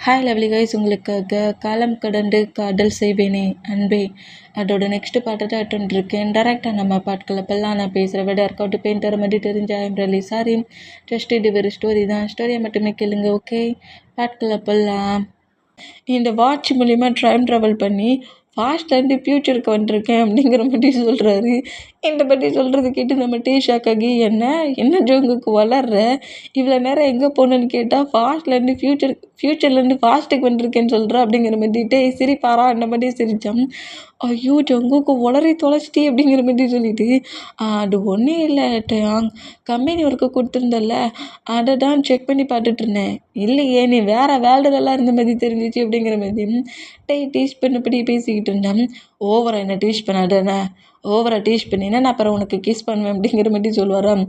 Hi lovely guys, உங்களுக்காக காலம் கடந்து காதல் செய்வேனே அன்பே அதோட நெக்ஸ்ட் பாட்டை தான் அட்டுருக்கேன். டேரெக்டாக நம்ம பாட்டுக்களப்பெல்லாம் நான் பேசுகிற விட இருக்கட்டும் பெயிண்டர் மாதிரி தெரிஞ்ச ஐம் ரலி சாரி. ஜஸ்ட் இது ஒரு ஸ்டோரி தான், ஸ்டோரியை மட்டுமே கேளுங்க. ஓகே, பாட்டுக்களப்பெல்லாம் இந்த வாட்ச் மூலிமா டைம் ட்ராவல் பண்ணி ஃபாஸ்ட்லேருந்து ஃப்யூச்சருக்கு வந்திருக்கேன் அப்படிங்கிற மாதிரி சொல்கிறாரு. இந்த பற்றி சொல்கிறது கேட்டு நம்ம ஷாக்காகி என்ன ஜோங்குக்கு வளர்ற, இவ்வளோ நேரம் எங்கே போகணுன்னு கேட்டால் ஃபாஸ்ட்லேருந்து ஃப்யூச்சர்லேருந்து ஃபாஸ்ட்டுக்கு வந்திருக்கேன்னு சொல்கிறா அப்படிங்கிற மாதிரி சிரிப்பாரா அந்த மாதிரி சிரித்தான். ஐயோ ஜங்குக்கு உளறி தொலைச்சிட்டி அப்படிங்கிற மாதிரி சொல்லிட்டு அது ஒன்றும் இல்லை டயாங், கம்பெனி ஒர்க்கு கொடுத்துருந்தல்ல அதை தான் செக் பண்ணி பார்த்துட்டு இருந்தேன். இல்லையே நீ வேறு வேல்டுலலாம் இருந்த மாதிரி தெரிஞ்சிச்சு அப்படிங்கிற மாதிரி டீச் பண்ணபடி பேசிக்கிட்டு இருந்தேன். ஓவரா என்ன டீச் பண்ணாதானே, ஓவராக டீச் பண்ணினா நான் அப்புறம் உனக்கு கிஸ் பண்ணுவேன் அப்படிங்கிற மாதிரி சொல்லுவாராம்.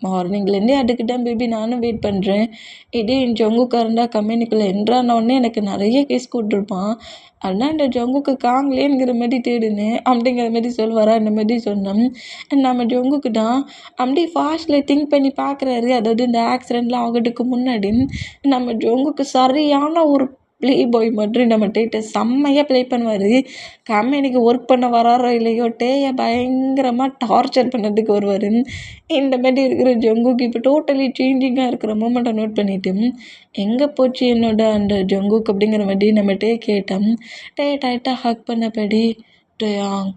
மார்னிங்லேருந்தே அதுக்கிட்டேன் பேபி, நானும் வெயிட் பண்ணுறேன். இதே என் ஜங்குக்காரண்டா கம்பெனிக்குள்ளே என்ட்ரானோடனே எனக்கு நிறைய கேஸ் கூப்பிட்ருப்பான். ஆனால் இந்த ஜங்குக்கு காங்கலேங்கிற மாதிரி தேடுனேன் அப்படிங்கிற மாதிரி சொல்லுவாரா. இந்த மாதிரி சொன்னோம். நம்ம ஜங்குக்கு தான் அப்படி ஃபாஸ்ட்டில் திங்க் பண்ணி பார்க்குறாரு. அதாவது இந்த ஆக்சிடெண்ட்லாம் ஆகிறதுக்கு முன்னாடி நம்ம ஜங்குக்கு சரியான ஒரு ப்ளே பாய் மாதிரி நம்ம டேட்டை செம்மையாக ப்ளே பண்ணுவார். கம்பெனிக்கு ஒர்க் பண்ண வராரோ இல்லையோ டேயை பயங்கரமாக டார்ச்சர் பண்ணதுக்கு வருவார். இந்த மாதிரி இருக்கிற ஜங்குக்கு இப்போ டோட்டலி சேஞ்சிங்காக இருக்கிற மூமெண்ட்டை நோட் பண்ணிவிட்டு எங்கே போச்சு என்னோட அந்த ஜங்குக்கு அப்படிங்கிற மாதிரி நம்ம கேட்டோம். டைட்டாக ஹக் பண்ணபடி டயாங்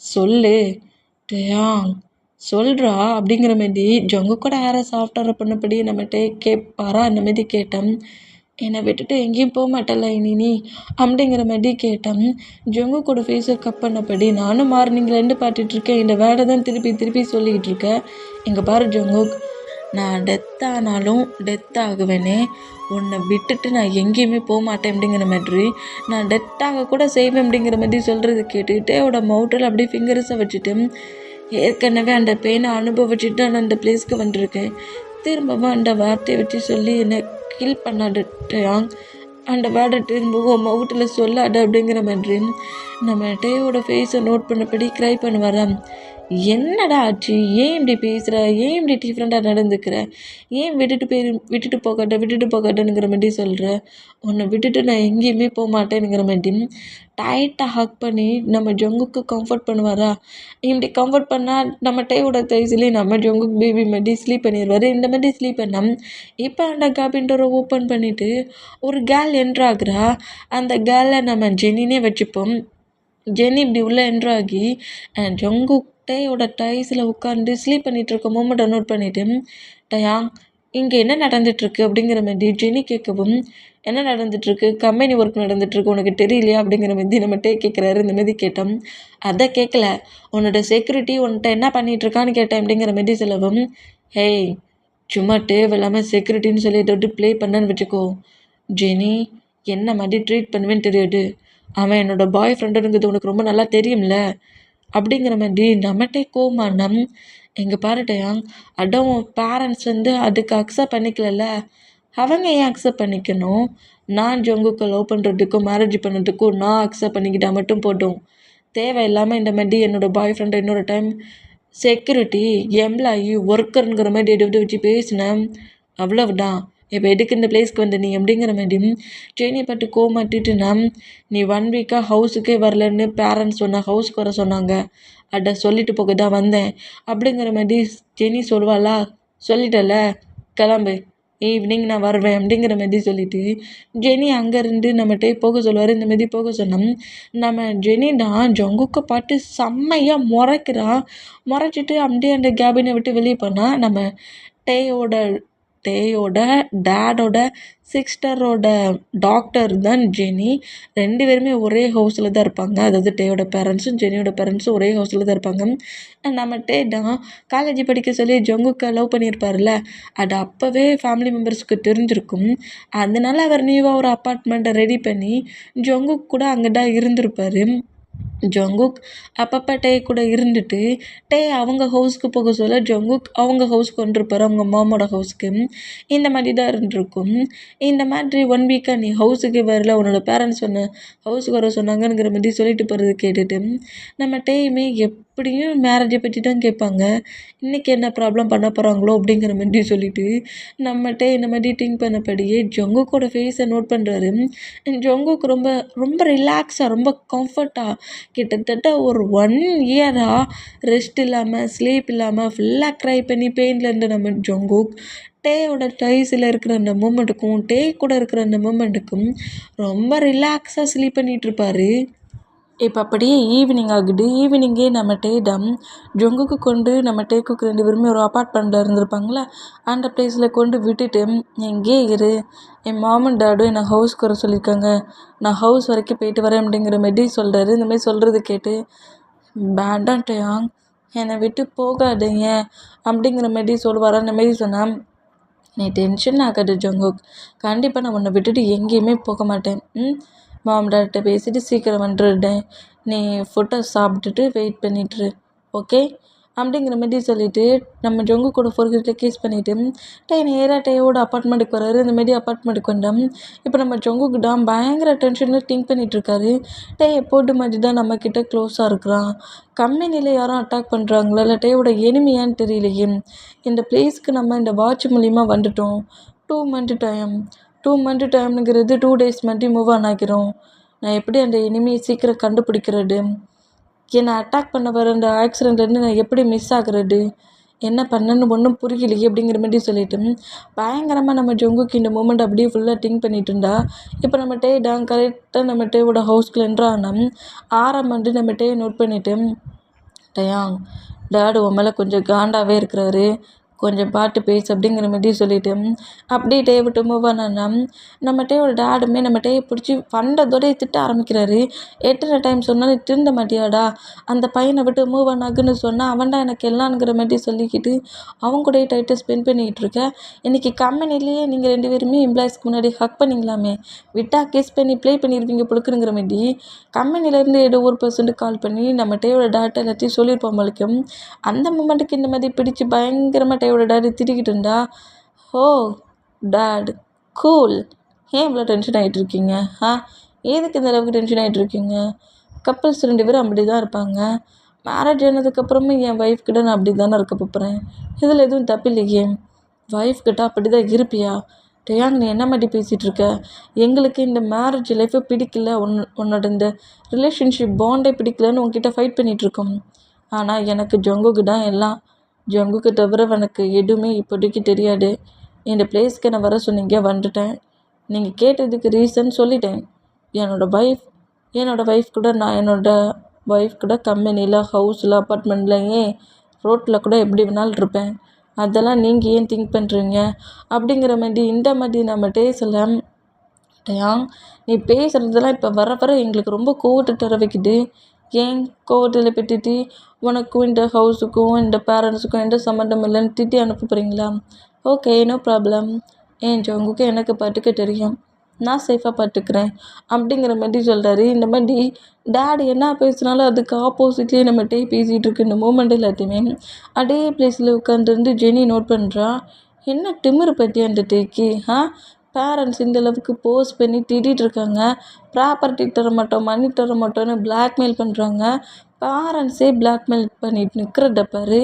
சொல்லு, டயாங் சொல்கிறா அப்படிங்கிற மாதிரி ஜங்கு கூட ஹேரை சாஃப்டாக பண்ணபடி நம்ம கேட்பாரா அந்த மாதிரி கேட்டோம். என்னை விட்டுட்டு எங்கேயும் போக மாட்டல இனி நீ அப்படிங்கிற மாதிரி கேட்டேன். ஜங்கு கூட ஃபேஸை கப் பண்ணபடி நானும் மார்னிங்லேருந்து பார்த்துட்ருக்கேன், இந்த வேலை தான் திருப்பி சொல்லிக்கிட்டு இருக்கேன். இங்கே பாரு ஜங்குக், நான் டெத் ஆனாலும் டெத் ஆகுவேனே, உன்னை விட்டுட்டு நான் எங்கேயுமே போக மாட்டேன் அப்படிங்கிற மாதிரி, நான் டெத்தாக கூட செய்வேன் அப்படிங்கிற மாதிரி சொல்கிறது கேட்டுக்கிட்டே அவட மவுட்டில் அப்படியே ஃபிங்கர்ஸை வச்சுட்டு ஏற்கனவே அந்த பெயினை அனுபவிச்சுட்டு நான் அந்த பிளேஸ்க்கு வந்திருக்கேன். திரும்பவும் அந்த வார்த்தையை வச்சு சொல்லி என்னை கில் பண்ணாடட்டாங், அந்த வேர்டை திரும்பவும் மவுட்டில் சொல்லாட அப்படிங்கிற மாதிரி நம்ம டேயோட ஃபேஸை நோட் பண்ணபடி க்ரை பண்ணுவாராம். என்னடா ஆச்சு, ஏன் இப்படி பேசுகிற, ஏன் இப்படி டிஃப்ரெண்ட்டாக நடந்துக்கிற, ஏன் விட்டுட்டு போகாட்டனுங்கிற மாதிரி சொல்கிற, உன்னை விட்டுட்டு நான் எங்கேயுமே போக மாட்டேனுங்கிற மாதிரி டைட்டாக ஹக் பண்ணி நம்ம ஜங்குக்கு கம்ஃபர்ட் பண்ணுவாரா. இப்படி கம்ஃபர்ட் பண்ணால் நம்ம டேயோட தைசிலே நம்ம ஜங்குக்கு பேபி மாதிரி ஸ்லீப் பண்ணிடுவார். இந்த மாதிரி ஸ்லீப் பண்ணால் இப்போ அந்த கேபின் டோரை ஓப்பன் பண்ணிவிட்டு ஒரு கேர்ள் என்ட்ராகிறா. அந்த கேர்ளை நம்ம ஜெனினே வச்சுப்போம். ஜெனி இப்படி உள்ளே என்ட்ராகி ஜங்கு டேயோட டைஸில் உட்காந்து ஸ்லீப் பண்ணிகிட்ருக்க மூமெண்ட்டை நோட் பண்ணிவிட்டு டயாங் இங்கே என்ன நடந்துகிட்ருக்கு அப்படிங்கிற மாதிரி ஜெனி கேட்கவும், என்ன நடந்துகிட்ருக்கு, கம்பெனி ஒர்க் நடந்துகிட்ருக்கு, உனக்கு தெரியலையா அப்படிங்கிற மாதிரி நம்ம கேட்குறாரு. இந்த மாதிரி கேட்டோம். அதை கேட்கல, உன்னோட செக்யூரிட்டி உன்கிட்ட என்ன பண்ணிகிட்ருக்கான்னு கேட்டேன் அப்படிங்கிற மாதிரி சொல்லவும், ஹேய் சும்மா தேவையில்லாமல் செக்யூரிட்டின்னு சொல்லி தொட்டு ப்ளே பண்ணான்னு வச்சுக்கோ, ஜெனி என்ன மாதிரி ட்ரீட் பண்ணுவேன்னு தெரியாது, அவன் என்னோடய பாய் ஃப்ரெண்டுங்கிறது உனக்கு ரொம்ப நல்லா தெரியும்ல அப்படிங்கிற மாதிரி நம்மகிட்டே கோமானம். எங்கே பாருட்டையாங், அடம் பேரண்ட்ஸ் அதுக்கு அக்செப்ட் பண்ணிக்கல, அவங்க ஏன் அக்செப்ட் பண்ணிக்கணும், நான் ஜங்குக்கு லவ் பண்ணுறதுக்கும் மேரேஜ் பண்ணுறதுக்கும் நான் அக்செப்ட் பண்ணிக்கிட்டால் மட்டும் போட்டோம். தேவையில்லாமல் இந்த மாதிரி என்னோடய பாய் ஃப்ரெண்டை இன்னொரு டைம் செக்யூரிட்டி எம்ப்ளாயி ஒர்க்கருங்கிற மாதிரி எடுத்து வச்சு பேசினேன், அவ்வளவுதான். இப்போ எதுக்கு இந்த பிளேஸ்க்கு வந்த நீ அப்படிங்கிற மாதிரி ஜெனியை பட்டு கோமாட்டிட்டுனா, நீ 1 வீக்காக ஹவுஸுக்கே வரலன்னு பேரண்ட்ஸ் ஹவுஸ்க்கு வர சொன்னாங்க, அதை சொல்லிட்டு போக தான் வந்தேன் அப்படிங்கிற மாதிரி ஜெனி சொல்வாளா. சொல்லிட்டல, கிளம்பு, ஈவினிங் நான் வருவேன் அப்படிங்கிற மாதிரி சொல்லிவிட்டு ஜெனி அங்கேருந்து நம்மகிட்டே போக சொல்லுவார். இந்த மாதிரி போக சொன்னோம். நம்ம ஜெனி தான் ஜங்குக்கு பாட்டு செம்மையாக முறைச்சிட்டு அப்படியே அந்த கேபினை விட்டு வெளியே போனால் நம்ம டேயோட டேடோட சிஸ்டரோட டாக்டர் தான் ஜெனி. 2 பேருமே ஒரே ஹவுஸில் தான் இருப்பாங்க. அதாவது டேயோட பேரண்ட்ஸும் ஜெனியோட பேரண்ட்ஸும் ஒரே ஹவுஸில் தான் இருப்பாங்க. நம்ம டே தான் காலேஜ் படிக்க சொல்லி ஜங்குக்கு லவ் பண்ணியிருப்பார்ல, அது அப்போவே ஃபேமிலி மெம்பர்ஸுக்கு தெரிஞ்சிருக்கும். அதனால அவர் நியூவாக ஒரு அப்பார்ட்மெண்ட்டை ரெடி பண்ணி ஜங்குக்கு கூட அங்கே தான் இருந்திருப்பார். ஜங்குக் அப்பப்போ டே கூட இருந்துட்டு டே அவங்க ஹவுஸ்க்கு போக சொல்ல ஜங்குக் அவங்க ஹவுஸ்க்கு வந்துருப்பாரு, அவங்க மாமோட ஹவுஸ்க்கு. இந்த மாதிரி தான் இருந்திருக்கும். இந்த மாதிரி 1 வீக்காக நீ ஹவுஸுக்கு வரல, உன்னோட பேரண்ட்ஸ் ஹவுஸுக்கு வர சொன்னாங்கங்கிற மாதிரி சொல்லிட்டு போகிறது கேட்டுட்டு நம்ம டேயுமே எப்படியும் மேரேஜை பற்றி தான் கேட்பாங்க, இன்றைக்கி என்ன ப்ராப்ளம் பண்ண போகிறாங்களோ அப்படிங்கிற மாதிரி சொல்லிட்டு நம்ம டே இந்த மாதிரி திங்க் பண்ணபடியே ஜங்குக்கோட ஃபேஸை நோட் பண்ணுறாரு. ஜங்குக் ரொம்ப ரொம்ப ரிலாக்ஸாக ரொம்ப கம்ஃபர்ட்டாக கிட்டத்தட்ட ஒரு 1 இயராக ரெஸ்ட் இல்லாமல் ஸ்லீப் இல்லாமல் ஃபுல்லாக க்ரை பண்ணி பெயினில் இருந்த நம்ம ஜங்குக் டேயோட டைஸில் இருக்கிற அந்த மூமெண்ட்டுக்கும் டே கூட இருக்கிற அந்த மூமெண்ட்டுக்கும் ரொம்ப ரிலாக்ஸாக ஸ்லீப் பண்ணிகிட்ருப்பாரு. இப்போ அப்படியே ஈவினிங் ஆகுது. ஈவினிங்கே நம்ம டேடம் ஜொங்குக்கு கொண்டு நம்ம டேக்குக்கு 2 பேருமே ஒரு அப்பார்ட்மெண்ட்டில் இருந்திருப்பாங்களே அந்த பிளேஸில் கொண்டு விட்டுட்டு எங்கேயே இரு, என் மாமன் டாடும் என்னை ஹவுஸ்க்கு வர சொல்லியிருக்காங்க, நான் ஹவுஸ் வரைக்கும் போயிட்டு வரேன் அப்படிங்கிற மாரி சொல்கிறாரு. இந்த மாதிரி சொல்கிறது கேட்டு வேண்டாம் டேயாங், என்னை விட்டு போகாதீங்க அப்படிங்கிற மாரி சொல்லுவாரா. அந்த மாரி சொன்னால் நீ டென்ஷன் ஆகாது ஜங்குக், கண்டிப்பாக நான் உன்னை விட்டுட்டு எங்கேயுமே போக மாட்டேன். மாம் டாட்ட பேசிட்டு சீக்கிரம் வந்துடுறேன், நீ ஃபுட்டை சாப்பிட்டுட்டு வெயிட் பண்ணிட்டுரு, ஓகே அப்படிங்கிற மாதிரி சொல்லிவிட்டு நம்ம ஜொங்கு கூட ஃபோர்கிட்ட கேஸ் பண்ணிவிட்டு டே நேராக டேயோட அப்பார்ட்மெண்ட்டுக்கு வராரு. இந்த மாதிரி அப்பார்ட்மெண்ட்டுக்கு வந்தோம். இப்போ நம்ம ஜொங்குக்கு தான் பயங்கர டென்ஷனில் திங்க் பண்ணிகிட்ருக்காரு. டே எப்போது மாதிரி தான் நம்மக்கிட்ட க்ளோஸாக இருக்கிறான், கம்பெனியில் யாரும் அட்டாக் பண்ணுறாங்களா இல்லை டேயோட எனிமையான்னு தெரியலையே, இந்த பிளேஸ்க்கு நம்ம இந்த வாட்ச் மூலிமா வந்துட்டோம். 2 மந்த் டைம் 2 மந்த் டைம்ங்கிறது 2 டேஸ் மட்டும் மூவ் ஆன் ஆகிரும். நான் எப்படி அந்த எனிமையை சீக்கிரம் கண்டுபிடிக்கிறது, என்னை அட்டாக் பண்ண வர அந்த ஆக்சிடெண்ட்லேருந்து நான் எப்படி மிஸ் ஆகுறது, என்ன பண்ணணுன்னு ஒன்றும் புரியலையே அப்படிங்கிற மாதிரி சொல்லிட்டு பயங்கரமாக நம்ம ஜொங்குக்கு இந்த மூமெண்ட் அப்படியே ஃபுல்லாக திங்க் பண்ணிட்டு இருந்தா. இப்போ நம்ம டே டாங் கரெக்டாக நம்ம டேவோட ஹவுஸ்க்குள்ள என்ட்ரானா ஆரம்பம் நம்ம டே நோட் பண்ணிவிட்டு டயாங் டாடு உன் மேலே கொஞ்சம் காண்டாகவே இருக்கிறாரு, கொஞ்சம் பார்த்து பேசு அப்படிங்கிற மாதிரி சொல்லிவிட்டு அப்படியே டே விட்டு மூவ் ஆனா நம்ம டேயோட டேடுமே நம்ம டேயை பிடிச்சி ஃபண்டதோடய திட்ட ஆரம்பிக்கிறாரு. எத்தனை டைம் சொன்னாலும் திருந்த மாட்டியாடா, அந்த பையனை விட்டு மூவ் ஆகுன்னு சொன்னால் அவன்டா எனக்கு எல்லாங்கிற மாதிரி சொல்லிக்கிட்டு அவங்க கூட டைட்டை ஸ்பெண்ட் பண்ணிக்கிட்டு இருக்க. இன்றைக்கி கம்பெனிலேயே நீங்கள் 2 பேருமே எம்ப்ளாயிஸ்க்கு முன்னாடி ஹக் பண்ணிங்களாமே, விட்டா கிஸ் பண்ணி ப்ளே பண்ணியிருப்பீங்க பொழுக்குங்கிற மாதிரி கம்பெனிலேருந்து ஏதோ ஒரு பர்சன்ட் கால் பண்ணி நம்ம டேயோட டேட்டை எல்லாத்தையும் சொல்லியிருப்போம் போலிக்கும். அந்த மூமெண்ட்டுக்கு இந்த மாதிரி பிடிச்சி பயங்கரமாக டேயோட டேடி திட்டிக்கிட்டு இருந்தா. ஓ டேட் கூல், ஏன் இவ்வளோ டென்ஷன் ஆகிட்டு இருக்கீங்க, எதுக்கு இந்த அளவுக்கு டென்ஷன் ஆகிட்டு இருக்கீங்க, கப்புள்ஸ் 2 பேரும் அப்படி தான் இருப்பாங்க, மேரேஜ் ஆனதுக்கப்புறமும் என் ஒய்ஃப் கிட்ட நான் அப்படி தானே இருக்க போகிறேன், இதில் எதுவும் தப்பு இல்லையே, ஒய்ஃப் கிட்ட அப்படி தான் இருப்பியா, டேயாங் நீ என்ன மாதிரி பேசிகிட்டு இருக்க, எங்களுக்கு இந்த மேரேஜ் லைஃப்பை பிடிக்கல, உன்னோட இந்த ரிலேஷன்ஷிப் பாண்டே பிடிக்கலன்னு உங்ககிட்ட ஃபைட் பண்ணிகிட்ருக்கோம். ஆனால் எனக்கு ஜங்குக்கு தான் எல்லாம், ஜங்குக்கு தவிர எனக்கு எதுவுமே இப்போதைக்கு தெரியாது. இந்த பிளேஸ்க்கு நான் வர சொன்னீங்க, வந்துட்டேன், நீங்கள் கேட்டதுக்கு ரீசன் சொல்லிட்டேன். என்னோடய ஒய்ஃப் கூட நான் என்னோடய ஒய்ஃப் கூட கம்பெனியில் ஹவுஸில் அப்பார்ட்மெண்ட்டில் ஏன் ரோட்டில் கூட எப்படி வேணாலும் இருப்பேன், அதெல்லாம் நீங்கள் ஏன் திங்க் பண்ணுறீங்க அப்படிங்கிற மாதிரி இந்த மாதிரி நம்ம டேஸில் டயாங் நீ பேசுகிறதெல்லாம் இப்போ வர வர எங்களுக்கு ரொம்ப கோவத்தை தர வைக்குது. ஏன் கோவத்தில் பெற்றுட்டு உனக்கும் இந்த ஹவுஸுக்கும் இந்த பேரண்ட்ஸுக்கும் எந்த சம்மந்தம் இல்லைன்னு திட்டி அனுப்ப போகிறீங்களா, ஓகே நோ ப்ராப்ளம், ஏன் ஜங்குக்கு எனக்கு பார்த்துக்க தெரியும், நான் சேஃபாக பார்த்துக்கிறேன் அப்படிங்கிற மாதிரி சொல்கிறாரு. இந்த மாதிரி டேடி என்ன பேசுனாலும் அதுக்கு ஆப்போசிட்லேயே நம்ம டே பேசிகிட்டு இருக்கு. இந்த மூமெண்ட் எல்லாத்தையுமே அதே பிளேஸில் உட்காந்துருந்து ஜெனி நோட் பண்ணுறா. என்ன திமிரு பற்றி அந்த டேக்கு, பேரண்ட்ஸ் இந்த அளவுக்கு போஸ்ட் பண்ணி திட்டிகிட்டு இருக்காங்க, ப்ராப்பர்ட்டி தர மாட்டோம், மணி தர மாட்டோம்னு பிளாக்மெயில் பண்ணுறாங்க, பேரண்ட்ஸே பிளாக்மெயில் பண்ணிட்டு நிற்கிறத பாரு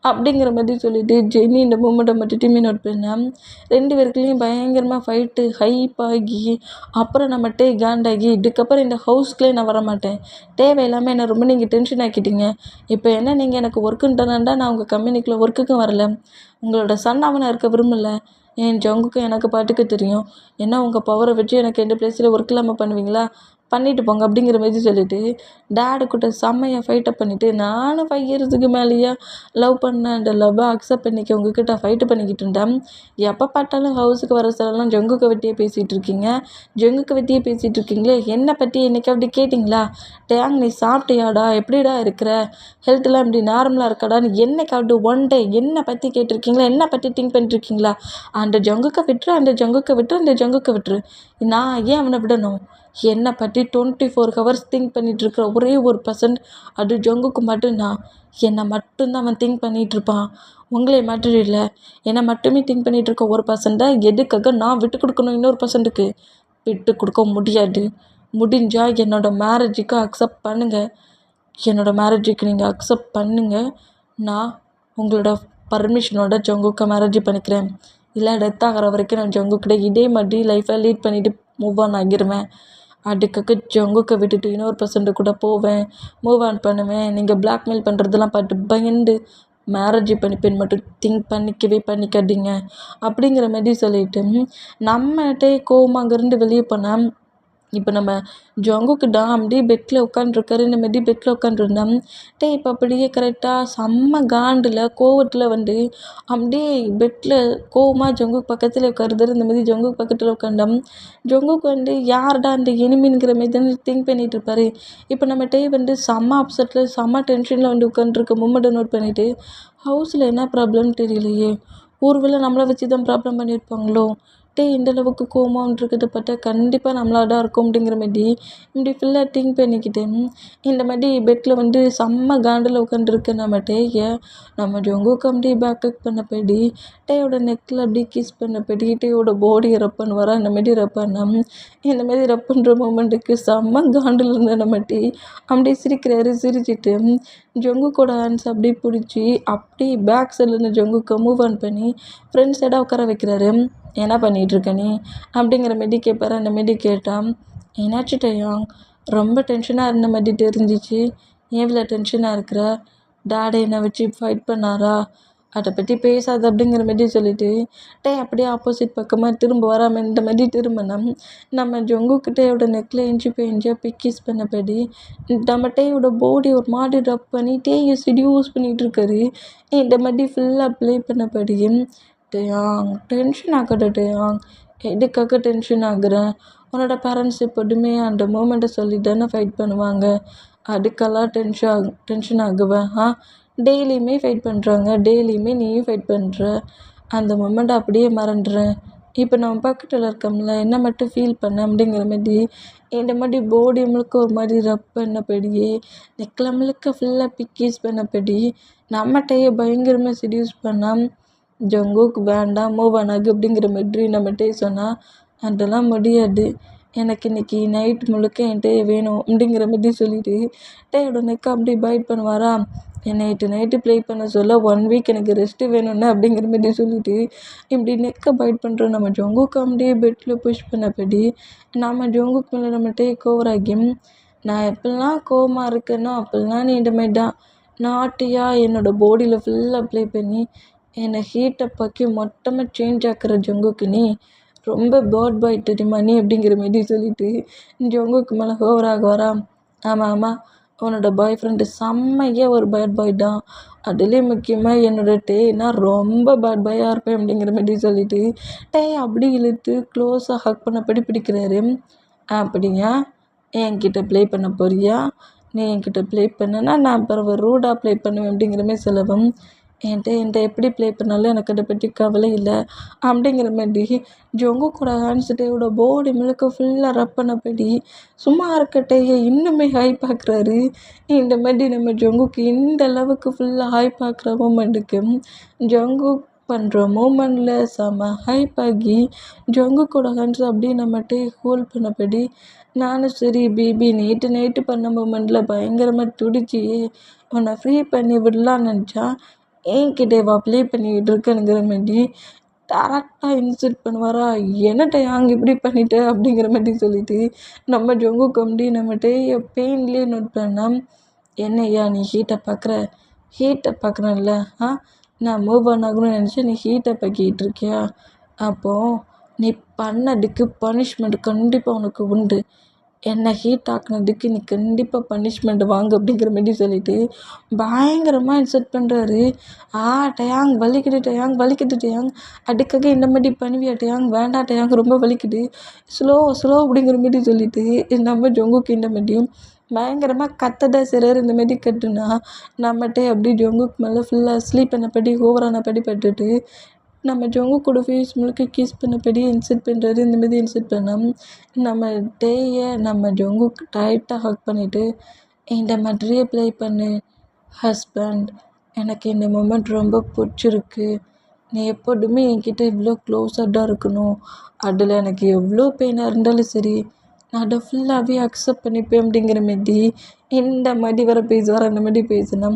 அப்படிங்கிற மாதிரி சொல்லிட்டு ஜெனி இந்த மூமெண்ட்டை மட்டுமே நோட் பண்ணேன். 2 பேருக்குள்ளேயும் பயங்கரமாக ஃபைட்டு ஹைப் ஆகி அப்புறம் நம்ம டே காண்டாகி இதுக்கப்புறம் இந்த ஹவுஸ்க்குள்ளே நான் வர மாட்டேன், தேவையில்லாமல் என்னை ரொம்ப நீங்கள் டென்ஷன் ஆக்கிட்டீங்க, இப்போ என்ன நீங்கள் எனக்கு ஒர்க்குன்னு தரேன்டா, நான் உங்கள் கம்பெனிக்குள்ளே ஒர்க்குக்கும் வரல, உங்களோட சன்னாக நான் இருக்க விரும்பல, என் ஜங்குக்கும் எனக்கு பாட்டுக்க தெரியும், ஏன்னா உங்கள் பவரை வச்சு எனக்கு எந்த பிளேஸில் ஒர்க் இல்லாமல் பண்ணுவீங்களா, பண்ணிட்டு போங்க அப்படிங்கிற மாதிரி சொல்லிவிட்டு டேடு கூட செம்மையாக ஃபைட்டப் பண்ணிவிட்டு நானும் 5 இயர்ஸுக்கு மேலேயே லவ் பண்ணேன், அந்த லவ்வை அக்செப்ட் பண்ணிக்க உங்ககிட்ட ஃபைட்டு பண்ணிக்கிட்டு இருந்தேன், எப்போ பார்த்தாலும் ஹவுஸுக்கு வர சொல்லலாம் ஜங்குக்கு வெட்டியே பேசிகிட்டு இருக்கீங்க, ஜங்குக்கு வெட்டியே பேசிகிட்டு இருக்கீங்களே, என்னை பற்றி என்னைக்கு அப்படி கேட்டிங்களா, டேங் நீ சாப்பிட்டியாடா, எப்படிடா இருக்கிற, ஹெல்த்லாம் இப்படி நார்மலாக இருக்காடான்னு என்னைக்காவது 1 டே என்னை பற்றி கேட்டிருக்கீங்களா, என்னை பற்றி திங்க் பண்ணிட்டுருக்கீங்களா, அந்த ஜங்குக்கை விட்டுரு, அந்த ஜங்குக்கை விட்டுரு, அந்த ஜங்குக்கை விட்டுரு, நான் ஏன் அவனை விடணும், என்னை பற்றி அப்படியே 24 ஹவர்ஸ் திங்க் பண்ணிகிட்ருக்கிற ஒரே ஒரு பர்சன்ட் அது ஜங்குக்கு மட்டும்தான். என்னை மட்டும்தான் அவன் திங்க் பண்ணிகிட்ருப்பான். உங்களே மட்டும் இல்லை, என்னை மட்டுமே திங்க் பண்ணிகிட்ருக்க ஒரு பர்சன்ட்டை எதுக்காக நான் விட்டு கொடுக்கணும் இன்னொரு பர்சன்ட்டுக்கு? விட்டு கொடுக்க முடியாது. முடிஞ்சால் என்னோடய மேரேஜுக்கு அக்செப்ட் பண்ணுங்கள். என்னோடய மேரேஜுக்கு நீங்கள் அக்செப்ட் பண்ணுங்கள். நான் உங்களோட பர்மிஷனோட ஜங்குக்கை மேரேஜ் பண்ணிக்கிறேன். இல்லை டெத் ஆகிற வரைக்கும் நான் ஜங்குக்கிட்ட இதே மாதிரி லைஃப்பை லீட் பண்ணிவிட்டு மூவ் ஆன் ஆகிடுவேன். அதுக்காக ஜங்குக்கை விட்டுட்டு இன்னொரு பர்சன்ட்டு கூட போவேன், மூவ் ஆன் பண்ணுவேன். நீங்கள் பிளாக்மெயில் பண்ணுறதெல்லாம் பார்த்து பயந்து மேரேஜ் பண்ணிப்பேன் மட்டும் திங்க் பண்ணிக்காதீங்க அப்படிங்கிற மாதிரி சொல்லிவிட்டு நம்மகிட்டே கோவமாக அங்கேருந்து வெளியே போனால், இப்போ நம்ம ஜங்குக்கு அப்படியே பெட்டில் உட்காண்ட்ருக்காரு. இந்த மாதிரி பெட்டில் உட்காண்ட்ருந்தா இப்போ அப்படியே கரெக்டாக செம்ம காண்டில் கோவத்தில் அப்படியே பெட்டில் கோவமாக ஜங்குக்கு பக்கத்தில் உட்காருதாரு. இந்த மாதிரி ஜங்குக்கு பக்கத்தில் உட்காந்தா ஜங்குக்கு யார்டா அந்த எனிமிங்கிற மாதிரி தான் திங்க் பண்ணிகிட்டு இருப்பார். இப்போ நம்ம செம்ம அப்செட்டில் செம்ம டென்ஷனில் உட்காந்துருக்க மூமெண்ட்டை நோட் பண்ணிவிட்டு, ஹவுஸில் என்ன ப்ராப்ளம்னு தெரியலையே, ஒருவேளை நம்மளை வச்சு தான் ப்ராப்ளம் பண்ணியிருப்பாங்களோ, இந்த அளவுக்கு கோவமாக இருக்கிறத பார்த்தா கண்டிப்பாக நம்மளாக தான் இருக்கும் அப்படிங்கிற மாதிரி இப்படி ஃபுல்லாக திங்க் பண்ணிக்கிட்டேன். இந்த மாதிரி பெட்டில் செம்ம காண்டில் உட்காந்துருக்க நம்ம ஜங்குக்கு அப்படியே பேக்கப் பண்ண போய்டி டேயோட நெக்கில் அப்படியே கிஸ் பண்ண போய்டி டேயோட பாடியை ரப் பண்ணுவாரா. இந்த மாதிரி ரப் பண்ணா இந்த மாதிரி ரப் பண்ணுற மூமெண்ட்டுக்கு செம்ம காண்டில் இருந்த அப்படியே சிரிக்கிறாரு. சிரிச்சிட்டு ஜங்குக்கோட ஹேண்ட்ஸ் அப்படியே பிடிச்சி அப்படியே பேக் சைடில் இருந்த ஜங்குக்கை மூவ் ஆன் பண்ணி ஃப்ரெண்ட் சைடாக உட்கார வைக்கிறாரு. என்ன பண்ணிகிட்ருக்க நீ அப்படிங்கிற மாரி கேட்பாரு. அந்த மாரி கேட்டால், என்னாச்சு டயாங், ரொம்ப டென்ஷனாக இருந்த மாதிரி தெரிஞ்சிச்சு, ஏன் இவ்வளோ டென்ஷனாக இருக்கிற? டாடி என்னை வச்சு ஃபைட் பண்ணாரா? அதை பற்றி பேசாது அப்படிங்கிற மாரி சொல்லிவிட்டு அப்படியே ஆப்போசிட் பக்கமாக திரும்ப வராமல் இந்த மாதிரி திரும்பினா நம்ம ஜங்குக்கிட்டையோட நெக்கில் இஞ்சியாக கிஸ் பண்ணபடி நம்ம டேயோட பாடி ஒரு மாதிரி ரப் பண்ணி டேயை செடியூஸ் பண்ணிகிட்டு இருக்காரு. இந்த மாதிரி ஃபுல்லாக அப்ளை பண்ணபடியும், டயாங் டென்ஷன் ஆகாத டயாங், எதுக்காக டென்ஷன் ஆகுற? உன்னோட பேரண்ட்ஸ் எப்போதுமே அந்த மூமெண்ட்டை சொல்லி தானே ஃபைட் பண்ணுவாங்க, அதுக்கெல்லாம் டென்ஷன் ஆகுவேன். டெய்லியுமே ஃபைட் பண்ணுறாங்க, டெய்லியுமே நீயும் ஃபைட் பண்ணுற, அந்த மூமெண்ட்டை அப்படியே மறந்துடுறேன். இப்போ நம்ம பக்கத்தில் இருக்கோம்ல, என்ன மட்டும் ஃபீல் பண்ண அப்படிங்கிற மாதிரி இந்த மாதிரி பாடி முழுக்க ஒரு மாதிரி ரப் பண்ணபடியே நெக்கில் முழுக்க ஃபுல்லாக பிக்கீஸ் பண்ணபடி நம்மகிட்டையே பயங்கரமாக செடியூஸ் பண்ணால், ஜங்குக்கு வேண்டாம் மூவ் ஆன் ஆகு அப்படிங்கிற மாதிரி நம்மகிட்டே சொன்னால், அதெல்லாம் முடியாது, எனக்கு இன்றைக்கி நைட் முழுக்க என்கிட்ட வேணும் அப்படிங்கிற மாதிரி சொல்லிவிட்டு டேயோட நெக்கை அப்படியே பைட் பண்ணுவாரா. நைட்டு ப்ளே பண்ண சொல்ல 1 வீக் எனக்கு ரெஸ்ட்டு வேணும்னு அப்படிங்கிற மாதிரி சொல்லிவிட்டு இப்படி நெக்கை பைட் பண்ணுற நம்ம ஜங்குக்கு அப்படியே பெட்டில் புஷ் பண்ணபடி நம்ம ஜங்குக்கு மேலே நம்மகிட்டே கோவராகி, நான் எப்படிலாம் கோவமாக இருக்கேனோ அப்போல்லாம் நீ இந்த மாதிரி தான் நாட்டியாக என்னோடய பாடியில் ஃபுல்லாக அப்ளை பண்ணி என்னை ஹீட்டை பக்கி மொத்தமாக சேஞ்ச் ஆக்குற ஜங்குக்கு நீ ரொம்ப பேட் பாய் தெரியுமா நீ அப்படிங்கிற மாதிரி சொல்லிவிட்டு ஜங்குக்கு மேலே ஓவராக வரா. ஆமாம், உன்னோட பாய் ஃப்ரெண்டு செம்மையாக ஒரு பேட் பாய் தான், அதுலேயும் முக்கியமாக நான் ரொம்ப பேட் பாயாக இருப்பேன் அப்படிங்கிற மாதிரி சொல்லிவிட்டு அப்படி இழுத்து க்ளோஸாக ஹக் பண்ணபடி பிடிக்கிறாரு. அப்படியா, என்கிட்ட ப்ளே பண்ண போறியா? நீ என்கிட்ட ப்ளே பண்ணனா நான் அப்புறம் ரூடாக ப்ளே பண்ணுவேன் அப்படிங்கிற மாதிரி சொல்லவும், என்கிட்ட எப்படி ப்ளே பண்ணாலும் எனக்கு அதை பற்றி கவலை இல்லை அப்படிங்கிற மாதிரி ஜங்குக்கோட ஹேண்ட்ஸ் டேயோட பாடி முழுக்க ஃபுல்லாக ரப் பண்ணபடி சும்மா இருக்கட்டையே இன்னுமே ஹை பார்க்குறாரு. இந்த மாதிரி நம்ம ஜங்குக்கு இந்த அளவுக்கு ஃபுல்லாக ஹை பார்க்குற மூமெண்ட்டுக்கு ஜங்குக் பண்ணுற மூமெண்ட்டில் செம ஹைப் ஆகி ஜங்குக்கோட ஹேண்ட்ஸ் அப்படியே நம்மகிட்டே ஹோல்ட் பண்ணபடி, நானும் சரி பேபி நைட்டு பண்ண மூமெண்ட்டில் பயங்கரமாக துடிச்சியே, உன்னை ஃப்ரீ பண்ணி விடலான்னு நினச்சா என்கிட்டேவா ப்ளே பண்ணிக்கிட்டு இருக்கேனுங்கிற மாதிரி டேரக்டாக இன்சல்ட் பண்ணுவாரா. என்னட்ட யாங்க இப்படி பண்ணிட்ட அப்படிங்கிற மாதிரி சொல்லிவிட்டு நம்ம ஜங்குக்கு அப்படி நம்மகிட்டே பெயின்லேயே நோட் பண்ணால், என்னையா நீ ஹீட்டை பார்க்குறேன்ல, நான் மூவ் ஆன் ஆகணும்னு நினச்சி நீ ஹீட்டை பார்க்கிட்டு இருக்கியா? அப்போது நீ பண்ணதுக்கு பனிஷ்மெண்ட் கண்டிப்பாக உனக்கு உண்டு, என்னை ஹீட் ஆக்குனதுக்கு நீ கண்டிப்பாக பனிஷ்மெண்ட் வாங்கு அப்படிங்கிற மாதிரி சொல்லிவிட்டு பயங்கரமாக இன்சல்ட் பண்ணுறாரு. டயாங் வலிக்குது டயாங், அதுக்காக இந்த மாதிரி பண்ணுவியா டயாங், வேண்டாம் டயாங் ரொம்ப வலிக்குது, ஸ்லோ அப்படிங்கிற மாதிரி சொல்லிவிட்டு நம்ம ஜங்குக்கு இந்த மாதிரி பயங்கரமாக கத்ததான் செய்கிறாரு. இந்த மாதிரி கட்டுனா நம்மகிட்ட அப்படியே ஜங்குக்கு மேலே ஃபுல்லாக ஸ்லீப் பண்ணபடி ஓவரானபடி பட்டுட்டு நம்ம ஜங்குக்கோட ஃபேஸ் முழுக்க கிஸ் பண்ணபடி இன்சர்ட் பண்ணுறாரு. இந்த மாதிரி இன்சர்ட் பண்ணால் நம்ம டேயை நம்ம ஜங்குக்கு டைட்டாக ஹக் பண்ணிவிட்டு இந்த மாதிரியே ப்ளே பண்ணு ஹஸ்பண்ட், எனக்கு இந்த மொமெண்ட் ரொம்ப பிடிச்சிருக்கு. நீ எப்போதுமே என்கிட்ட இவ்வளோ க்ளோஸாக இருக்கணும். அதில் எனக்கு எவ்வளோ பெயினாக இருந்தாலும் சரி, நான் அதை ஃபுல்லாகவே அக்செப்ட் பண்ணிப்பேன் அப்படிங்கிற மாரி இந்த மாதிரி வர பேசுவார். அந்த மாதிரி பேசினா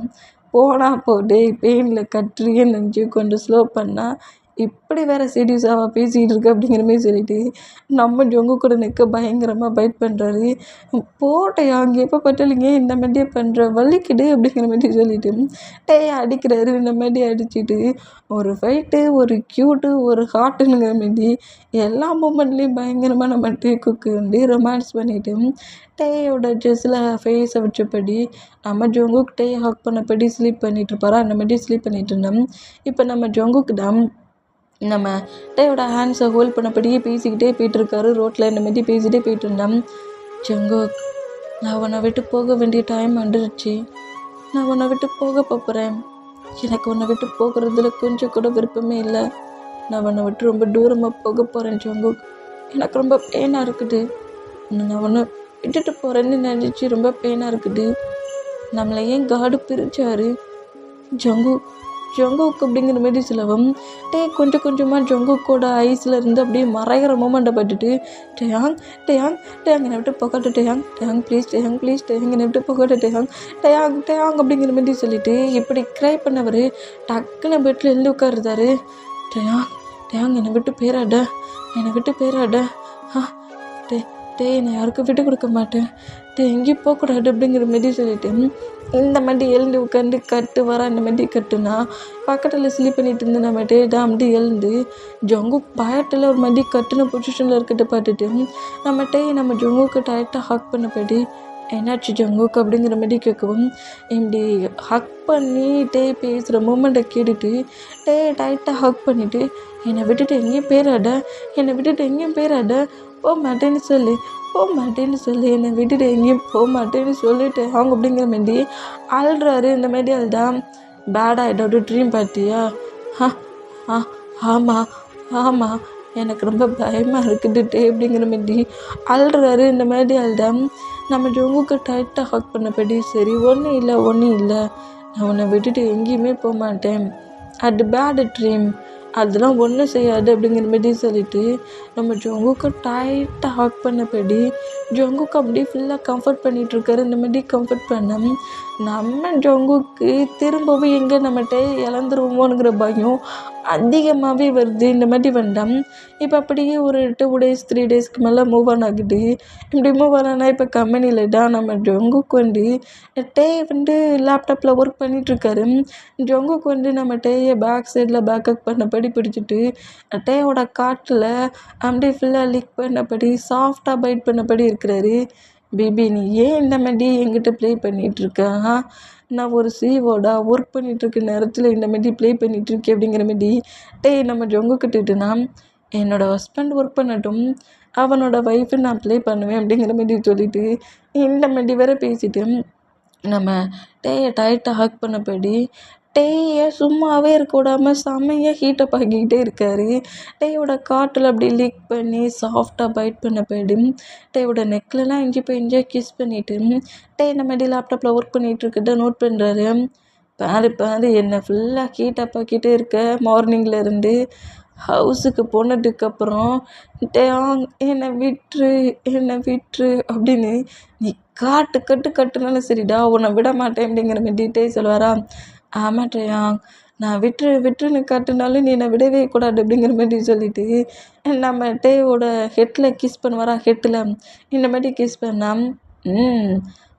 போனா போடே பெயினில் கட்டுறியன்னு நினச்சி கொஞ்சம் ஸ்லோ பண்ணால் இப்படி வேறு சீரியஸாக பேசிகிட்டு இருக்கு அப்படிங்கிற மாதிரி சொல்லிட்டு நம்ம ஜங்குக்கோட நெக்கை பயங்கரமாக பைட் பண்ணுறாரு. போட்டையா அங்கே எப்போ பட்டலிங்க இந்த மாதிரியே பண்ணுற வலிக்குது அப்படிங்கிற மாதிரி சொல்லிட்டு டேயை அடிக்கிறாரு. இந்த மாதிரி அடிச்சுட்டு ஒரு ஃபைட்டு, ஒரு க்யூட்டு, ஒரு ஹாட்டுங்கிற மாரி எல்லா மூமெண்ட்லேயும் பயங்கரமாக நம்ம டேக்குக்கு வந்து ரொமான்ஸ் பண்ணிவிட்டு டேயோட ட்ரெஸ்ஸில் ஃபேஸை வச்சபடி நம்ம ஜங்குக் டேயை ஹக் பண்ணபடி ஸ்லீப் பண்ணிகிட்டு இருப்பாரா. அந்த மாதிரி ஸ்லீப் பண்ணிகிட்டு இருந்தோம். இப்போ நம்ம ஜங்குக்கு தான் நம்ம டேயோட ஹேண்ட்ஸை ஹோல்ட் பண்ணபடியே பேசிக்கிட்டே போயிட்டுருக்காரு. ரோட்டில் இந்த மாதிரி பேசிகிட்டே போயிட்டு இருந்தோம். ஜங்குக், நான் உன்னை விட்டு போக வேண்டிய டைம் வந்துடுச்சு. நான் உன்னை விட்டு போக போகிறேன். எனக்கு உன்னை விட்டு போகிறதுல கொஞ்சம் கூட விருப்பமே இல்லை. நான் உன்னை விட்டு ரொம்ப தூரமாக போக போகிறேன் ஜங்குக். எனக்கு ரொம்ப பெயினாக இருக்குது. நான் உன்னை விட்டுட்டு போகிறேன்னு நினச்சி ரொம்ப பெயினாக இருக்குது. நம்மளை ஏன் காடு பிரிச்சாரு ஜங்குக் அப்படிங்கிற மாதிரி சொல்லவும் கொஞ்சம் கொஞ்சமாக ஜங்குக்கோட ஐஸில் இருந்து அப்படியே மறைகிற மூமெண்ட்டை பார்த்துட்டு டேயாங் என்னை விட்டு போகட்டு டேயாங் ப்ளீஸ் என்னை விட்டு போகட்டு டேயாங் அப்படிங்கிற மாதிரி சொல்லிட்டு இப்படி க்ரை பண்ணவர் டக்குன்னு பெட்டில் எழுந்து உட்காருதாரு. டேயாங் என்னை விட்டு போயிடாட நான் யாருக்கும் விட்டு கொடுக்க மாட்டேன். எங்கேயும் போகக்கூடாது அப்படிங்கிற மாதிரி சொல்லிட்டு இந்த மாதிரி எழுந்து உட்காந்து கட்டு வர அந்த மாதிரி கட்டுனா பக்கத்தில் ஸ்லீப் பண்ணிட்டு இருந்து நம்ம தான் அப்படி எழுந்து ஜங்குக் பயத்தில் ஒரு மாதிரி கட்டுன பொசிஷனில் இருக்கிறத பார்த்துட்டு நம்ம ஜங்குக்கு டைட்டாக ஹக் பண்ணபடி என்னாச்சு ஜங்குக் அப்படிங்கிற மாதிரி கேட்கவும் இப்படி ஹக் பண்ணிட்டே பேசுகிற மூமெண்ட்டை கேட்டுட்டு டைட்டாக ஹக் பண்ணிவிட்டு என்னை விட்டுட்டு எங்கேயும் போயிடாத போக மாட்டேன்னு சொல்லு என்னை விட்டுட்டு எங்கேயும் போக மாட்டேன்னு சொல்லிட்டு அவங்க அப்படிங்கிற மாதிரி அழுறாரு. இந்த மாதிரி அதுதான் பேடாக ஏதாவது ட்ரீம் பார்த்தியா? ஆமாம் எனக்கு ரொம்ப பயமாக இருக்குது அப்படிங்கிற மாதிரி அழுறாரு. இந்த மாதிரி அதுதான் நம்ம ஜங்குக்கு டைட்டாக ஹக் பண்ணபடி சரி ஒன்றும் இல்லை நான் உன்னை விட்டுட்டு எங்கேயுமே போக மாட்டேன். அது பேட் ட்ரீம், அதெல்லாம் ஒன்றும் செய்யாது அப்படிங்கிற மாதிரி சொல்லிட்டு நம்ம ஜங்குக்கு டைட்டாக ஹக் பண்ணபடி ஜங்குக்கு அப்படியே ஃபுல்லாக கம்ஃபர்ட் பண்ணிகிட்ருக்காரு. இந்த மாதிரி கம்ஃபர்ட் பண்ண நம்ம ஜங்குக்கு திரும்பவும் எங்கே நம்மகிட்ட இழந்துருவோமோங்கிற பயம் அதிகமாகவே வருது. இந்த மாதிரி வேண்டாம். இப்போ அப்படியே ஒரு 2 days 3 daysக்கு மேலே மூவ் ஆன் ஆகுது. இப்படி மூவ் ஆன் ஆனால் இப்போ கம்பெனியில் தான் நம்ம ஜங்குக்கு வந்து லேப்டாப்பில் ஒர்க் பண்ணிகிட்ருக்காரு. ஜங்குக்கு நம்ம டேயை பேக் சைடில் பேக்கப் பண்ணபடி பிடிச்சிட்டு டேயோட காட்டில் அப்படியே ஃபுல்லாக லிக் பண்ணபடி சாஃப்டாக பைட் பண்ணபடி இருக்கிறாரு. பேபி, நீ ஏன் இந்த மாதிரி என்கிட்ட ப்ளே பண்ணிகிட்ருக்க? நான் ஒரு சிஓடா ஒர்க் பண்ணிகிட்ருக்க நேரத்தில் இந்த மாதிரி ப்ளே பண்ணிகிட்ருக்கேன் அப்படிங்கிற மாதிரி நம்ம ஜங்குக்கிட்டுனா என்னோடய ஹஸ்பண்ட் ஒர்க் பண்ணட்டும், அவனோட ஒய்ஃபு நான் ப்ளே பண்ணுவேன் அப்படிங்கிற மாதிரி சொல்லிவிட்டு இந்த மாதிரி வேற பேசிவிட்டு நம்ம டேயை டைட்டாக ஹக் பண்ணபடி டேயை சும்மாவே இருக்க விடாமல் செம்மையாக ஹீட்டப் ஆக்கிக்கிட்டே இருக்காரு. டேயோட காட்டில் அப்படி லீக் பண்ணி சாஃப்டாக பைட் பண்ணபடி டேயோட நெக்லலாம் இஞ்சி போய் இஞ்சியாக கிஸ் பண்ணிவிட்டு இந்த மாதிரி லேப்டாப்பில் ஒர்க் பண்ணிகிட்ருக்கிட்ட நோட் பண்ணுறாரு. பாரு என்னை ஃபுல்லாக ஹீட்டப் ஆக்கிட்டே இருக்க மார்னிங்லேருந்து. ஹவுஸுக்கு போனதுக்கப்புறம் என்னை விட்டுரு அப்படின்னு நீ கட்டுனாலும் சரிடா உன்னை விட மாட்டேன் அப்படிங்கிற மாதிரி சொல்லுவாரா. ஆமாம் டேயாங், நான் விட்டுருன்னு காட்டுனாலும் நீ என்னை விடவே கூடாது அப்படிங்கிற மாதிரி சொல்லிட்டு நம்ம டேயோட ஹெட்டில் கிஸ் பண்ணுவாரா. ஹெட்டில் இந்த மாதிரி கிஸ் பண்ணால்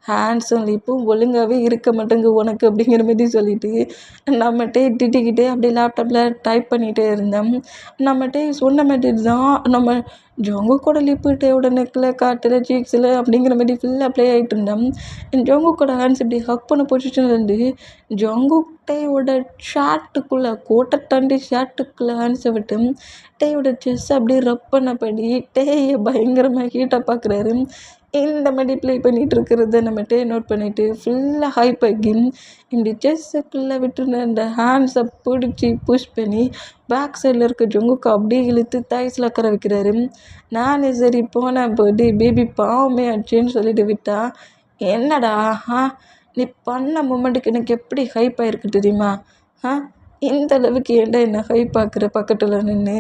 ஹேண்ட்ஸும் லிப்பும் ஒழுங்காகவே இருக்க மாட்டேங்க உனக்கு அப்படிங்கிற மாதிரி சொல்லிட்டு நம்ம திட்டிக்கிட்டே அப்படியே லேப்டாப்பில் டைப் பண்ணிகிட்டே இருந்தேன். நம்ம சொன்ன மாதிரி தான் நம்ம ஜங்குக்கோட லிப்பு டேயோட நெக்கில் காட்டில் சீக்ஸில் அப்படிங்கிற மாதிரி ஃபுல்லாக ப்ளே ஆகிட்டு இருந்தேன். ஜங்குக்கோட ஹேண்ட்ஸ் இப்படி ஹக் பண்ண பொசிஷனில் இருந்து ஜங்குக் டேயோட ஷர்ட்டுக்குள்ளே கோட்டை தாண்டி ஷர்ட்டுக்குள்ளே ஹேண்ட்ஸை விட்டு டேயோட செஸ்ஸை அப்படியே ரப் பண்ணபடி டேயை பயங்கரமாக ஹீட்டாக பார்க்குறாரு. இந்த மாதிரி ப்ளே பண்ணிகிட்டு இருக்கிறத நம்ம நோட் பண்ணிவிட்டு ஃபுல்லாக ஹைப் ஆகி இப்படி செஸ்ஸுக்குள்ளே விட்டுருந்த அந்த ஹேண்ட்ஸை பிடிச்சி புஷ் பண்ணி பேக் சைடில் இருக்க ஜொங்குக்கு அப்படியே இழுத்து தைஸில் உட்கார வைக்கிறாரு. நானே சரி போனேன் போட்டு பேபி பாவமே ஆச்சுன்னு சொல்லிட்டு விட்டா, என்னடா நீ பண்ண மூமெண்ட்டுக்கு எனக்கு எப்படி ஹைப் ஆயிருக்கு தெரியுமா? இந்த அளவுக்கு ஏன்டா என்ன ஹைப் ஆக்குற பக்கத்தில் நின்று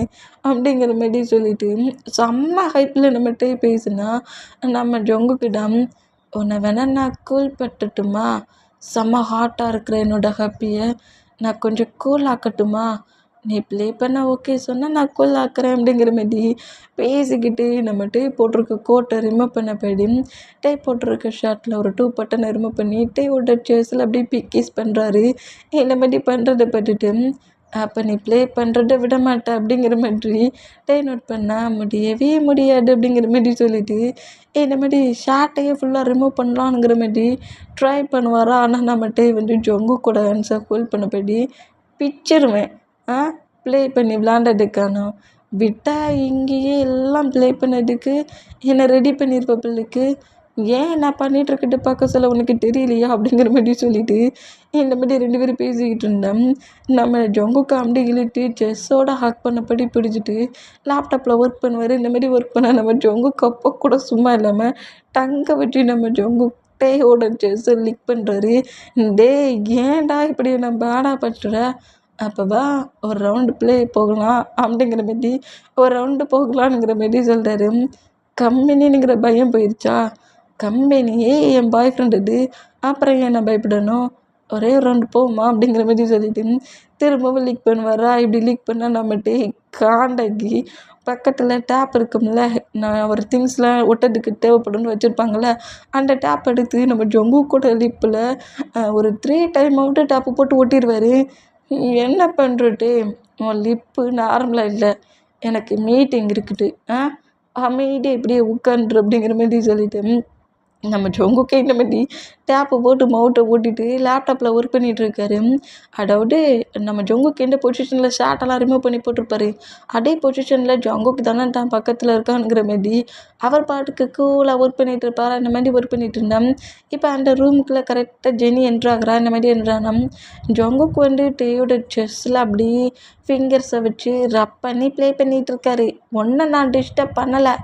அப்படிங்கிற மாதிரி சொல்லிட்டு செம்ம ஹைப்பில் நம்மகிட்டே பேசுனா நம்ம ஜொங்குக்கிடம், உன்னை வேணா நான் கூல் பட்டுட்டுமா? செம்ம ஹாட்டாக இருக்கிற என்னோட ஹாப்பியை நான் கொஞ்சம் கூல் ஆக்கட்டுமா? நீ ப்ளே பண்ண ஓகே சொன்னால் நான் கூல் ஆக்குறேன் அப்படிங்கிற மாதிரி பேசிக்கிட்டு நம்ம டே போட்டிருக்க கோட்டை ரிமூவ் பண்ண போயிடு டே போட்டிருக்க ஷர்ட்டில் ஒரு 2 பட்டனை ரிமூவ் பண்ணி டேவோட சேஸில் அப்படியே பிக்கீஸ் பண்ணுறாரு. இந்த மாதிரி பண்ணுறதை பட்டுட்டு அப்போ நீ ப்ளே பண்ணுறத விட மாட்டேன் அப்படிங்கிற மாதிரி டே நோட் பண்ணால் முடியவே முடியாது அப்படிங்கிற மாதிரி சொல்லிட்டு இந்த மாதிரி ஷார்ட்டையே ஃபுல்லாக ரிமூவ் பண்ணலாங்கிற மாதிரி ட்ரை பண்ணுவாரா. ஆனால் நம்ம டே வந்து ஜொங்கு கூட ஆன்சர் ஹோல்ட் பண்ண போய் பிச்சிருவேன். ப்ளே பண்ணி விளாண்டதுக்கானோ விட்டா இங்கேயே எல்லாம் ப்ளே பண்ணதுக்கு என்னை ரெடி பண்ணியிருப்ப பிள்ளைக்கு ஏன் நான் பண்ணிகிட்ருக்கிட்ட பார்க்க சொல்ல உனக்கு தெரியலையா அப்படிங்கிற மாதிரி சொல்லிட்டு இந்த மாதிரி 2 பேரும் பேசிக்கிட்டு இருந்தோம். நம்ம ஜொங்குக்கு அப்படி இழுத்து செஸ்ஸோட ஹேக் பண்ணபடி பிடிச்சிட்டு லேப்டாப்பில் ஒர்க் பண்ணுவார். இந்த மாதிரி ஒர்க் பண்ணால் நம்ம ஜொங்குக்கு அப்போ கூட சும்மா இல்லாமல் டங்கை வச்சு நம்ம ஜொங்கு டேயோட செஸ்ஸை லிக் பண்ணுறாரு. டே ஏன்டா இப்படி நான் பேடாக பட்டுற? அப்போ வா ஒரு ரவுண்டு ப்ளே போகலாம் அப்படிங்கிற மாதிரி ஒரு ரவுண்டு போகலான்ங்கிற மாதிரி சொல்கிறாரு. கம்பெனிங்கிற பயம் போயிடுச்சா? கம்பெனியே என் பாய் ஃப்ரெண்டு இது, அப்புறம் ஏன் நான் பயப்படணும்? ஒரே ஒரு ரவுண்டு போகுமா அப்படிங்கிற மாதிரி சொல்லிட்டு திரும்பவும் லீக் பண்ணுவாரா. இப்படி லீக் பண்ணால் நம்மகிட்டே காண்டாக்கி பக்கத்தில் டேப் இருக்கும்ல, நான் ஒரு திங்ஸ்லாம் ஒட்டதுக்கு தேவைப்படும்னு வச்சுருப்பாங்கள்ல, அந்த டேப் எடுத்து நம்ம ஜொங்கு கூட லிப்பில் ஒரு 3 டைம் அவுட்டு டேப்பு போட்டு ஒட்டிடுவார். என்ன பண்ணுறது, உன் லிப்பு நார்மலாக இல்லை, எனக்கு மீட்டிங் இருக்குது, அமைதியாக இப்படியே உட்காந்துரு அப்படிங்கிற மாதிரி சொல்லிட்டு நம்ம ஜொங்குக்கே இந்த மாதிரி டேப்பை போட்டு மவுட்டை ஓட்டிட்டு லேப்டாப்பில் ஒர்க் பண்ணிகிட்ருக்காரு. அதாவது நம்ம ஜொங்குக்கு எந்த பொசிஷனில் ஷார்ட்டெல்லாம் ரிமூவ் பண்ணி போட்டிருப்பாரு, அதே பொசிஷனில் ஜொங்குக்கு தானே தான் பக்கத்தில் இருக்கானுங்கிற மாதிரி அவர் பாட்டுக்கு கூலாக ஒர்க் பண்ணிகிட்டு இருப்பார். அந்த மாதிரி ஒர்க் பண்ணிகிட்டு இருந்தேன். இப்போ அந்த ரூமுக்குள்ளே கரெக்டாக ஜெனி என்ட்ராகிறா. இந்த மாதிரி என்ட்ரானா ஜொங்குக்கு வந்து டேயோட செஸ்ஸில் அப்படி ஃபிங்கர்ஸை வச்சு ரப் பண்ணி ப்ளே பண்ணிகிட்டு இருக்காரு. ஒன்றை நான் டிஸ்டர்ப் பண்ணலை,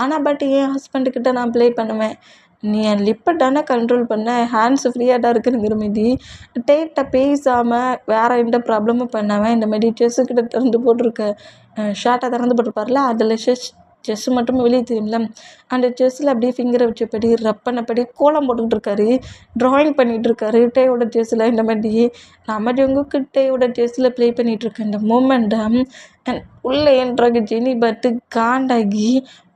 ஆனால் பட் என் ஹஸ்பண்டுக்கிட்ட நான் ப்ளே பண்ணுவேன். நீ என் லிப்பை தானே கண்ட்ரோல் பண்ண, ஹேண்ட்ஸ் ஃப்ரீயாக தான் இருக்குங்கிற மாதிரி டேட்டை பேசாமல் வேறு எந்த ப்ராப்ளமும் பண்ணாமல் இந்த மாதிரி செஸ்ஸுக்கிட்ட திறந்து போட்டிருக்க ஷார்ட்டை திறந்து போட்டிருப்பார்ல, அதில் செஸ்ஸு மட்டும் வெளியே தெரியும்ல, அந்த செஸ்ஸில் அப்படியே ஃபிங்கரை வச்சபடி ரப் பண்ணபடி கோலம் போட்டுக்கிட்டு இருக்காரு, ட்ராயிங் பண்ணிகிட்ருக்காரு டேயோட செஸ்ஸில். இந்த மாதிரி நம்ம ஜொங்குக்கு டேயோட செஸ்ஸில் ப்ளே பண்ணிகிட்ருக்க இந்த மூமெண்ட்டை உள்ளே என்றாக ஜெனி பார்த்து காண்டாகி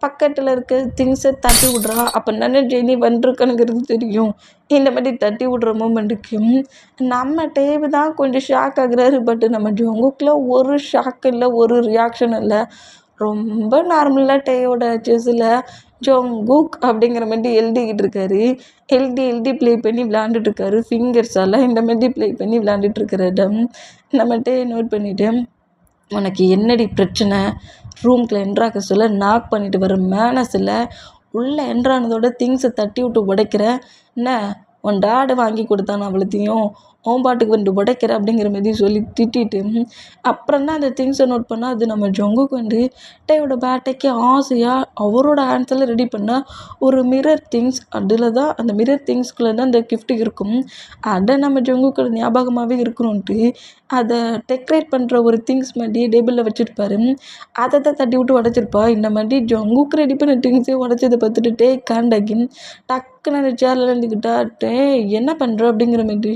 பக்கத்தில் இருக்க திங்ஸை தட்டி விட்றா. அப்போ தானே ஜெனி வந்துருக்கணுங்கிறது தெரியும். இந்த மாதிரி தட்டி விட்ற மூமெண்ட்டுக்கு நம்ம டேவு தான் கொஞ்சம் ஷாக் ஆகுறாரு. பட் நம்ம ஜொங்குக்குள்ள ஒரு ஷாக் இல்லை, ஒரு ரியாக்ஷன் இல்லை, ரொம்ப நார்மலாக டேயோட செஸ்ஸில் ஜொங்குக் அப்படிங்கிற மாதிரி எழுதிக்கிட்டு இருக்காரு. எழுதி ப்ளே பண்ணி விளாண்டுட்ருக்காரு ஃபிங்கர்ஸால். இந்த மாதிரி ப்ளே பண்ணி விளாண்டுட்ருக்கிற நம்ம டே நோட் பண்ணிவிட்டு, உனக்கு என்னடி பிரச்சனை, ரூம்குள்ளே என்ட்ராக சொல்ல நாக் பண்ணிட்டு வர மேனஸில் உள்ளே என்ட்ரானதோட திங்ஸை தட்டி விட்டு உடைக்கிற, என்ன உன் டாடு வாங்கி கொடுத்தான்னு அவ்வளோத்தையும் ஓன் பாட்டுக்கு வந்து உடைக்கிற அப்படிங்கிற மாதிரி சொல்லி திட்டிட்டு அப்புறம் தான் அந்த திங்ஸை நோட் பண்ணால் அது நம்ம ஜொங்குக்கு வந்து டேயோட பேட்டைக்கு ஆசையாக அவரோட ஹேண்ட்ஸில் ரெடி பண்ண ஒரு மிரர் திங்ஸ், அதில் தான் அந்த மிரர் திங்ஸ்குள்ளே தான் அந்த கிஃப்ட்டு இருக்கும். அதை நம்ம ஜொங்குக்கு ஞாபகமாகவே இருக்கணுன்ட்டு அதை டெக்கரேட் பண்ணுற ஒரு திங்ஸ் மாதிரி டேபிளில் வச்சுருப்பாரு. அதை தான் தட்டி விட்டு உடச்சிருப்பா. இந்த மாதிரி ஜொங்குக்கு ரெடி பண்ண திங்ஸே உடச்சதை பார்த்துட்டு டே காண்டாகி டக்குன்னு அந்த சேரில் இருந்துக்கிட்டா, டே என்ன பண்ணுற அப்படிங்கிற மாதிரி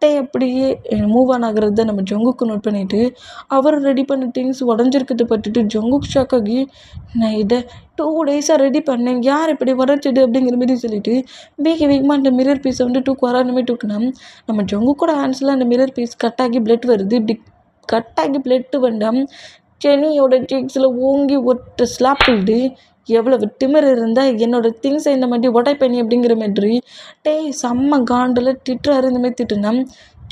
டே அப்படியே மூவ் ஆன் ஆகுறத நம்ம ஜொங்குக்கு நோட் பண்ணிவிட்டு அவர் ரெடி பண்ண திங்ஸ் உடஞ்சிருக்கிறத பார்த்துட்டு ஜொங்குக்கு ஷாக் ஆகி, நான் இதை 2 டேஸாக ரெடி பண்ணேன், யார் இப்படி உடச்சது அப்படிங்கிற மாதிரி சொல்லிட்டு வேகமாக அந்த மிரர் பீஸை வந்து அந்த மாதிரி தூக்குனா நம்ம ஜொங்குக்கூட ஹேண்ட்ஸில் அந்த மிரர் பீஸ் கட்டாகி பிளட் வருது. இப்படி கட்டாகி பிளட்டு வந்தால் ஜெனியோட சீக்ஸில் ஓங்கி ஒட்ட ஸ்லாப் பண்ணிட்டு, எவ்வளவு திமிர் இருந்தால் என்னோடய திங்ஸை இந்த மாதிரி உடைப்பேனி அப்படிங்கிற மாதிரி டே செம்ம காண்டில் திட்டுறாரு. இந்த மாதிரி திட்டுனா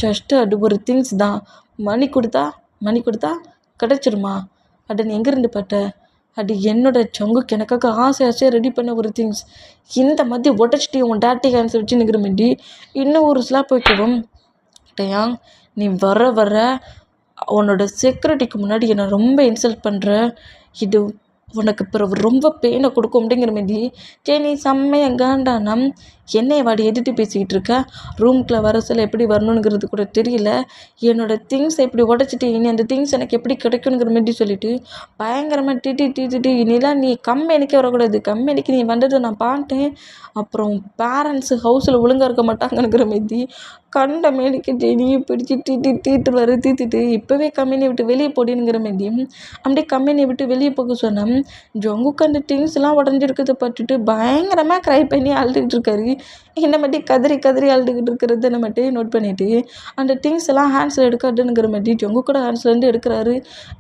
ஜஸ்ட்டு அது ஒரு திங்ஸ் தான், மணி கொடுத்தா கிடச்சிருமா, அதை நீ எங்கேருந்து பட்ட, அது என்னோட ஜொங்குக்கு எனக்காக ஆசையாக ரெடி பண்ண ஒரு திங்ஸ், இந்த மாதிரி உடச்சிட்டு உன் டேட்டி ஹேண்ட்ஸை வச்சு நிற்கிற மாதிரி இன்னும் ஒரு ஸ்லாப் வைக்கவும் டேயாங் நீ வர வர உன்னோட செக்யூரிட்டிக்கு முன்னாடி என்னை ரொம்ப இன்சல்ட் பண்ணுற. இது உனக்கு பிறகு ரொம்ப பெயினை கொடுக்கும் அப்படிங்கிற மாரி நீ செம்மையாக காண்டானம். என்னைய வாடி எதிர்த்து பேசிக்கிட்டு இருக்க. ரூம்குள்ளே வர சொல்ல எப்படி வரணுங்கிறது கூட தெரியல. என்னோடய திங்ஸ் எப்படி உடச்சிட்டு இனி அந்த திங்ஸ் எனக்கு எப்படி கிடைக்கணுங்கிற மாரி சொல்லிட்டு பயங்கரமாக திட்டி இனிலாம் நீ கம்பெனிக்கே வரக்கூடாது. கம்பெனிக்கு நீ வந்ததை நான் பார்த்தேன். அப்புறம் பேரண்ட்ஸு ஹவுஸில் ஒழுங்காக இருக்க மாட்டாங்கங்கிற மாரி கண்ட மேனிக்கு ஜெனியை பிடிச்சி தீத்துட்டு இப்போவே கம்பெனியை விட்டு வெளியே போடினுங்கிற மாரி அப்படியே கம்பெனியை விட்டு வெளியே போக சொன்னேன். ஜங்குக்கு அந்த திங்ஸ்லாம் உடஞ்சிருக்கிறத பார்த்துட்டு பயங்கரமாக க்ரை பண்ணி அழுதுகிட்டு இருக்காரு. இந்த மாதிரி கதறி அழுதுகிட்டு இருக்கிறத நம்மகிட்டே நோட் பண்ணிவிட்டு அந்த திங்ஸ் எல்லாம் ஹேண்ட்ஸில் எடுக்காதுங்கிற மாதிரி ஜங்குக்கோட ஹேண்ட்ஸ்லேருந்து எடுக்கிறாரு.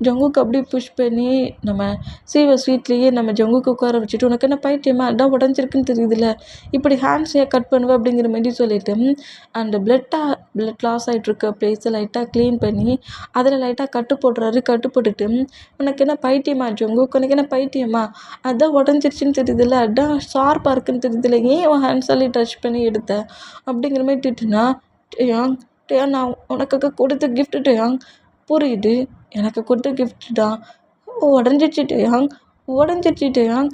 ஜங்குக்கு அப்படியே புஷ் பண்ணி நம்ம ஸ்வீட்லேயே நம்ம ஜங்குக்கு உட்கார வச்சுட்டு உனக்கு என்ன பைத்தியமா அதான் உடஞ்சிருக்குன்னு தெரியுதுல்ல இப்படி ஹேண்ட்ஸையே கட் பண்ணுவேன் அப்படிங்கிற மாதிரி சொல்லிவிட்டு அந்த பிளட் லாஸ் ஆகிட்ருக்க ப்ளேஸை லைட்டாக க்ளீன் பண்ணி அதில் லைட்டாக கட்டு போட்டுட்டு உனக்கு என்ன பைத்தியமா ஜங்குக்கு உனக்கு என்ன பைத்தியமா அதான் உடஞ்சிருச்சுன்னு தெரியுதுல்ல அதான் ஷார்ப்பாக இருக்குன்னு தெரியுதுல்ல ஏன் உன் ஹேண்ட்ஸாலே டச் பண்ணி எடுத்த அப்படிங்கிற மாதிரி திட்டுனா டேயாங் நான் உனக்காக கொடுத்த கிஃப்ட்டு டேயாங் புரியுது எனக்கு கொடுத்த கிஃப்ட்டு தான் உடஞ்சிச்சு டேயாங்